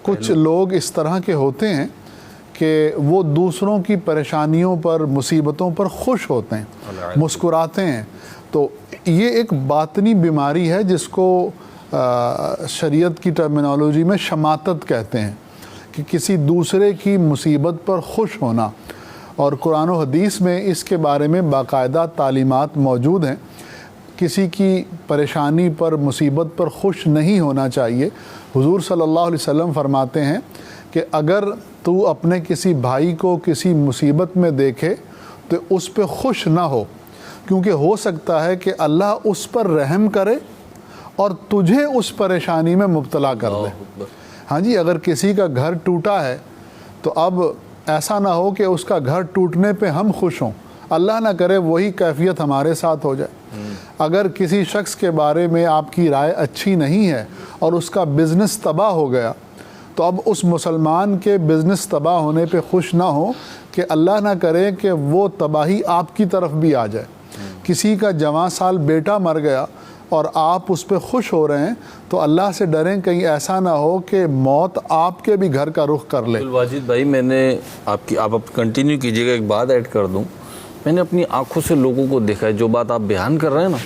کچھ لوگ اس طرح کے ہوتے ہیں کہ وہ دوسروں کی پریشانیوں پر مصیبتوں پر خوش ہوتے ہیں، مسکراتے ہیں. تو یہ ایک باطنی بیماری ہے جس کو شریعت کی ٹرمینالوجی میں شماتت کہتے ہیں، کہ کسی دوسرے کی مصیبت پر خوش ہونا. اور قرآن و حدیث میں اس کے بارے میں باقاعدہ تعلیمات موجود ہیں. کسی کی پریشانی پر مصیبت پر خوش نہیں ہونا چاہیے. حضور صلی اللہ علیہ وسلم فرماتے ہیں کہ اگر تو اپنے کسی بھائی کو کسی مصیبت میں دیکھے تو اس پہ خوش نہ ہو، کیونکہ ہو سکتا ہے کہ اللہ اس پر رحم کرے اور تجھے اس پریشانی میں مبتلا کر دے. ہاں جی، اگر کسی کا گھر ٹوٹا ہے تو اب ایسا نہ ہو کہ اس کا گھر ٹوٹنے پہ ہم خوش ہوں، اللہ نہ کرے وہی کیفیت ہمارے ساتھ ہو جائے. اگر کسی شخص کے بارے میں آپ کی رائے اچھی نہیں ہے اور اس کا بزنس تباہ ہو گیا تو اب اس مسلمان کے بزنس تباہ ہونے پہ خوش نہ ہو کہ اللہ نہ کرے کہ وہ تباہی آپ کی طرف بھی آ جائے. کسی کا جوان سال بیٹا مر گیا اور آپ اس پہ خوش ہو رہے ہیں تو اللہ سے ڈریں کہیں ایسا نہ ہو کہ موت آپ کے بھی گھر کا رخ کر لے. واجد بھائی، میں نے آپ کنٹینیو کیجئے گا، ایک بات ایڈ کر دوں. میں نے اپنی آنکھوں سے لوگوں کو دیکھا ہے، جو بات آپ بیان کر رہے ہیں نا،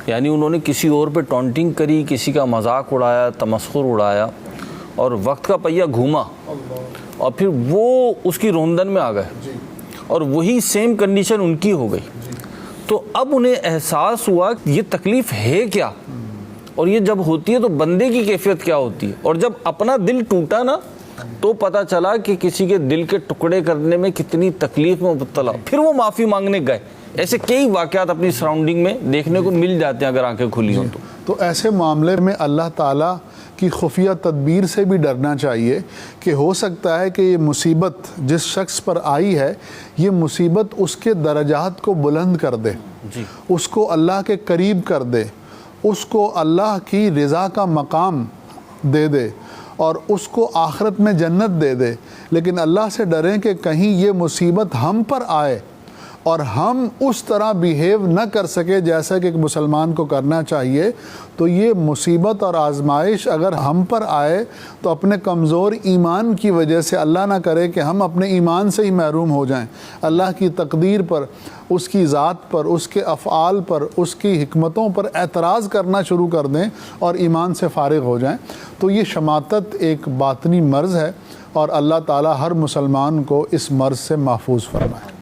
یعنی انہوں نے کسی اور پہ ٹونٹنگ کری، کسی کا مذاق اڑایا، تمسخر اڑایا، اور وقت کا پہیہ گھوما اور پھر وہ اس کی روندن میں آ گئے اور وہی سیم کنڈیشن ان کی ہو گئی. تو اب انہیں احساس ہوا کہ یہ تکلیف ہے کیا، اور یہ جب ہوتی ہے تو بندے کی کیفیت کیا ہوتی ہے. اور جب اپنا دل ٹوٹا نا تو پتہ چلا کہ کسی کے دل کے ٹکڑے کرنے میں کتنی تکلیف میں مبتلا، پھر وہ معافی مانگنے گئے. ایسے کئی واقعات اپنی سراؤنڈنگ میں دیکھنے کو مل جاتے ہیں اگر آنکھیں کھلی ہوں تو ایسے معاملے میں اللہ تعالیٰ کی خفیہ تدبیر سے بھی ڈرنا چاہیے کہ ہو سکتا ہے کہ یہ مصیبت جس شخص پر آئی ہے، یہ مصیبت اس کے درجات کو بلند کر دے، اس کو اللہ کے قریب کر دے، اس کو اللہ کی رضا کا مقام دے دے اور اس کو آخرت میں جنت دے دے. لیکن اللہ سے ڈریں کہ کہیں یہ مصیبت ہم پر آئے اور ہم اس طرح بیہیو نہ کر سکے جیسا کہ ایک مسلمان کو کرنا چاہیے. تو یہ مصیبت اور آزمائش اگر ہم پر آئے تو اپنے کمزور ایمان کی وجہ سے اللہ نہ کرے کہ ہم اپنے ایمان سے ہی محروم ہو جائیں، اللہ کی تقدیر پر، اس کی ذات پر، اس کے افعال پر، اس کی حکمتوں پر اعتراض کرنا شروع کر دیں اور ایمان سے فارغ ہو جائیں. تو یہ شماتت ایک باطنی مرض ہے اور اللہ تعالیٰ ہر مسلمان کو اس مرض سے محفوظ فرمائے.